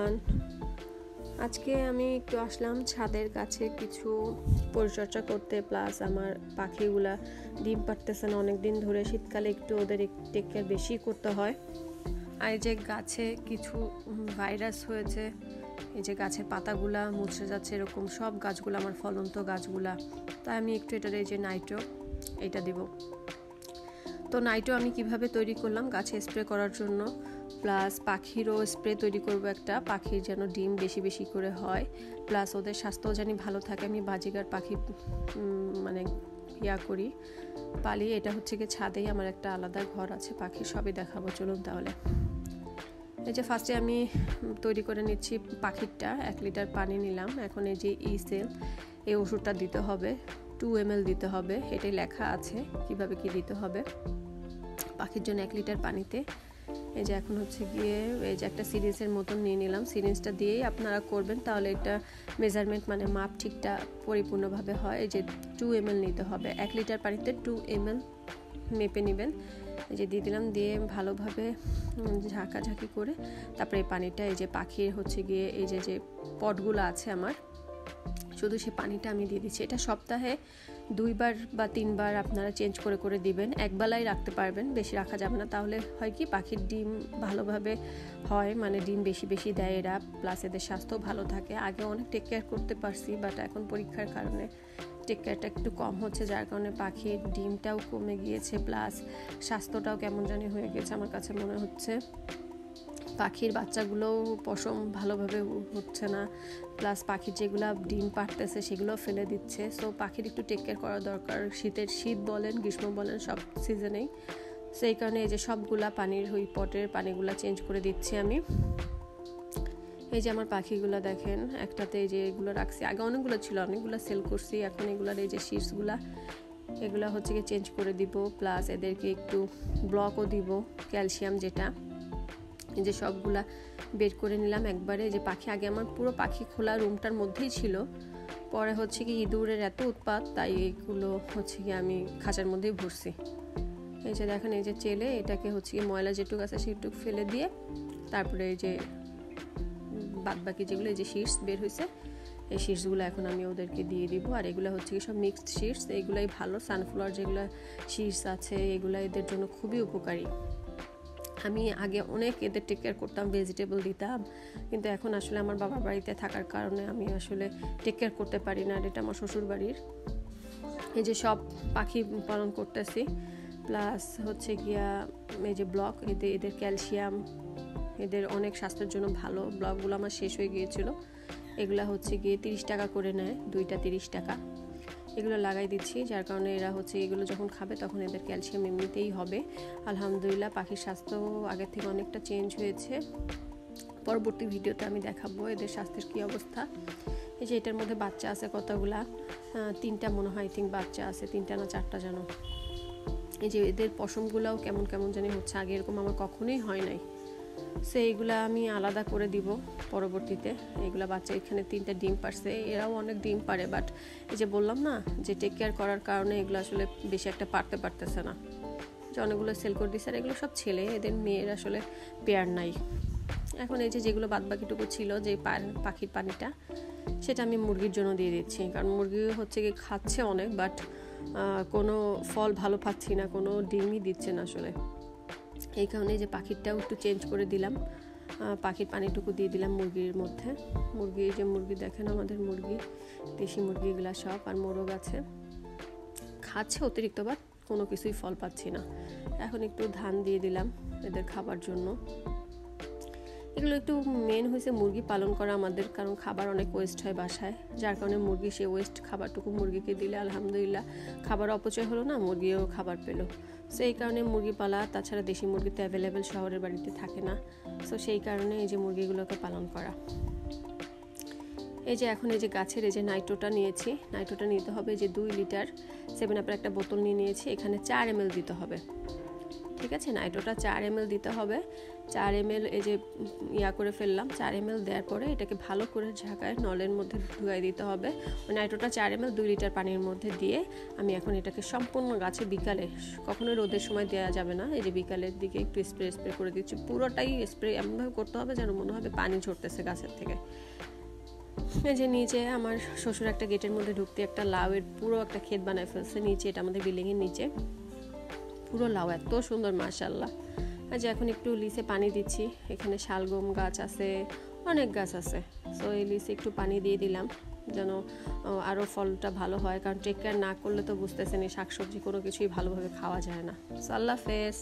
Everyone, আজকে আমি একটু আসলাম ছাদের কাছে কিছু পরিচর্যা করতে, প্লাস আমার পাখিগুলা ডিম পাড়তেছে না অনেকদিন ধরে। শীতকালে একটু ওদের টেক কেয়ার বেশি করতে হয়। আর এই যে গাছে কিছু ভাইরাস হয়েছে, এই যে গাছের পাতাগুলা মুছে যাচ্ছে, এরকম সব গাছগুলো আমার ফলন্ত গাছগুলা। তাই আমি একটু এটার এই যে নাইট্রো এটা দিব। তো নাইট্রো আমি কিভাবে তৈরি করলাম গাছে স্প্রে করার জন্য, প্লাস পাখিরও স্প্রে তৈরি করব একটা, পাখির যেন ডিম বেশি বেশি করে হয়, প্লাস ওদের স্বাস্থ্যও জানি ভালো থাকে। আমি বাজিগার পাখি করি, পালি। এটা হচ্ছে কি ছাদেই আমার একটা আলাদা ঘর আছে, পাখি সবই দেখাবো, চলুন তাহলে। এই যে ফার্স্টে আমি তৈরি করে নিচ্ছি পাখিরটা। 1 লিটার পানি নিলাম। এখন এই যে ইসেল, এই ওষুধটা দিতে হবে, 2 ml দিতে হবে। এটাই লেখা আছে কিভাবে কি দিতে হবে পাখির জন্য 1 লিটার পানিতে। এই যে এখন হচ্ছে গিয়ে এই যে একটা সিরিঞ্জের মতন নিয়ে নিলাম। সিরিঞ্জটা দিয়েই আপনারা করবেন, তাহলে এটা মেজারমেন্ট মাপ ঠিকটা পরিপূর্ণভাবে হয়। এই যে 2 ml নিতে হবে, 1 লিটার পানিতে 2 ml মেপে নেবেন। এই যে দিয়ে দিলাম, দিয়ে ভালোভাবে ঝাঁকাঝাঁকি করে তারপরে এই পানিটা এই যে পাখির হচ্ছে গিয়ে এই যে পটগুলো আছে আমার, শুধু সেই পানিটা আমি দিয়ে দিচ্ছি। এটা সপ্তাহে 2 বার বা 3 বার আপনারা চেঞ্জ করে করে দিবেন। একবেলাই রাখতে পারবেন, বেশি রাখা যাবে না। তাহলে হয় কি পাখির ডিম ভালোভাবে হয়, ডিম বেশি বেশি দেয় এরা, প্লাস এদের স্বাস্থ্য ভালো থাকে। আগে অনেক টেক কেয়ার করতে পারছি, বাট এখন পরীক্ষার কারণে টেক কেয়ারটা একটু কম হচ্ছে, যার কারণে পাখির ডিমটাও কমে গিয়েছে, প্লাস স্বাস্থ্যটাও কেমন জানি হয়ে গেছে আমার কাছে মনে হচ্ছে। পাখির বাচ্চাগুলোও পশম ভালোভাবে হচ্ছে না, প্লাস পাখির যেগুলো ডিম পাড়তেছে সেগুলো ফেলে দিচ্ছে। সো পাখির একটু টেক কেয়ার করা দরকার, শীত বলেন গ্রীষ্ম বলেন সব সিজনেই। সেই কারণে এই যে সবগুলা পানির ওই পটের পানিগুলা চেঞ্জ করে দিচ্ছি আমি। এই যে আমার পাখিগুলো দেখেন, একটাতে এই যে এগুলো রাখছি, আগে অনেকগুলো ছিল, অনেকগুলো সেল করছি। এখন এগুলার এই যে শীটসগুলা এগুলা হচ্ছে কি চেঞ্জ করে দিব, প্লাস এদেরকে একটু ব্লকও দিব, ক্যালসিয়াম যেটা। এই যে সবগুলা বের করে নিলাম একবারে। যে পাখি আগে আমার পুরো পাখি খোলা রুমটার মধ্যেই ছিল, পরে হচ্ছে কি ইঁদুরের এত উৎপাত, তাই এইগুলো হচ্ছে কি আমি খাঁচার মধ্যেই ভরছি। এই যে দেখেন, এই যে চেলে এটাকে হচ্ছে কি ময়লা যেটুকু আছে সেটুকু ফেলে দিয়ে তারপরে এই যে বাদবাকি যেগুলো এই যে শীটস বের হয়েছে, এই শীটসগুলো এখন আমি ওদেরকে দিয়ে দিব। আর এগুলো হচ্ছে কি সব মিক্সড শীটস, এইগুলাই ভালো। সানফ্লাওয়ার যেগুলো শীটস আছে এগুলো এদের জন্য খুবই উপকারী। আমি আগে অনেক এদের টেক কেয়ার করতাম, ভেজিটেবল দিতাম, কিন্তু এখন আসলে আমার বাবার বাড়িতে থাকার কারণে আমি আসলে টেক কেয়ার করতে পারি না। আর এটা আমার শ্বশুর বাড়ির। এই যে সব পাখি পালন করতেছি, প্লাস হচ্ছে গিয়া এই যে ব্লক, এদের ক্যালসিয়াম, এদের অনেক স্বাস্থ্যের জন্য ভালো। ব্লকগুলো আমার শেষ হয়ে গিয়েছিল, এগুলা হচ্ছে গিয়ে 30 টাকা করে নেয়, 2টা 30 টাকা। এগুলো লাগাই দিচ্ছি, যার কারণে এরা হচ্ছে এগুলো যখন খাবে তখন এদের ক্যালসিয়াম এমনিতেই হবে। আলহামদুলিল্লাহ পাখির স্বাস্থ্য আগের থেকে অনেকটা চেঞ্জ হয়েছে। পরবর্তী ভিডিওতে আমি দেখাবো এদের স্বাস্থ্যের কী অবস্থা। এই যে এটার মধ্যে বাচ্চা আছে কতগুলা, 3টা মনে হয়, বাচ্চা আছে 3টা না 4টা যেন। এই যে এদের পশমগুলাও কেমন কেমন জানি হচ্ছে, আগে এরকম আমার কখনোই হয় নাই। সো এইগুলা আমি আলাদা করে দিব পরবর্তীতে। এইগুলা বাচ্চা এখানে 3টা ডিম পারছে, এরাও অনেক ডিম পারে, বাট এই যে বললাম না যে টেক কেয়ার করার কারণে এগুলো আসলে বেশি একটা পারতেছে না, যে অনেকগুলো সেল করে দিচ্ছে। আর এগুলো সব ছেলে, এদের মেয়ের আসলে পেয়ার নাই। এখন এই যে যেগুলো বাদবাকিটুকু ছিল যে পাখির পানিটা, সেটা আমি মুরগির জন্য দিয়ে দিচ্ছি, কারণ মুরগি হচ্ছে কি খাচ্ছে অনেক, বাট কোনো ফল ভালো পাচ্ছি না, কোনো ডিমই দিচ্ছে না আসলে। এই কারণে যে পাখিরটাও একটু চেঞ্জ করে দিলাম, পাখির পানিটুকু দিয়ে দিলাম মুরগির মধ্যে। মুরগি, যে মুরগি দেখেন আমাদের মুরগি, দেশি মুরগিগুলা সব, আর মোরগ আছে, খাচ্ছে অতিরিক্ত, বাট কোনো কিছুই ফল পাচ্ছি না। এখন একটু ধান দিয়ে দিলাম এদের খাবার জন্য। এগুলো একটু মেন হয়েছে মুরগি পালন করা আমাদের, কারণ খাবার অনেক ওয়েস্ট হয় বাসায়, যার কারণে মুরগি সে ওয়েস্ট খাবারটুকু মুরগিকে দিলে আলহামদুলিল্লাহ খাবার অপচয় হলো না, মুরগিও খাবার পেলো। সো এই কারণে মুরগি পালা, তাছাড়া দেশি মুরগি তো অ্যাভেলেবেল শহরের বাড়িতে থাকে না, সো সেই কারণে এই যে মুরগিগুলোকে পালন করা। এই যে এখন এই যে গাছের এই যে নাইট্রোটা নিয়েছি, নাইট্রোটা নিতে হবে যে 2 লিটার 7 আপের একটা বোতল নিয়ে নিয়েছি, এখানে 4 ml দিতে হবে। ঠিক আছে। নাইট্রোটা 4 ml দিতে হবে। 4 ml এই যে করে ফেললাম। 4 ml দেওয়ার পরে এটাকে ভালো করে ঝাঁকায় নলের মধ্যে ধুয়ে দিতে হবে। ওই নাইট্রোটা 4 ml 2 লিটার পানির মধ্যে দিয়ে আমি এখন এটাকে সম্পূর্ণ গাছে বিকালে, কখনো রোদের সময় দেওয়া যাবে না, এই যে বিকালের দিকে একটু স্প্রে করে দিচ্ছি। পুরোটাই স্প্রে এমনভাবে করতে হবে যেন মনে হবে পানি ঝরতেছে গাছের থেকে। এই যে নিচে আমার শ্বশুর একটা গেটের মধ্যে ঢুকতে একটা লাউয়ের পুরো একটা ক্ষেত বানায় ফেলছে নিচে, এটা আমাদের বিল্ডিংয়ের নিচে পুরো লাউ, এত সুন্দর মাশাআল্লাহ। আর যে এখন একটু লিসে পানি দিচ্ছি, এখানে শালগম গাছ আছে, অনেক গাছ আছে। সো এই লিসে একটু পানি দিয়ে দিলাম যেন আরও ফলটা ভালো হয়, কারণ টেক কেয়ার না করলে তো বুঝতেছেন এই শাকসবজি কোনো কিছুই ভালোভাবে খাওয়া যায় না। সো আল্লাহ হাফেজ।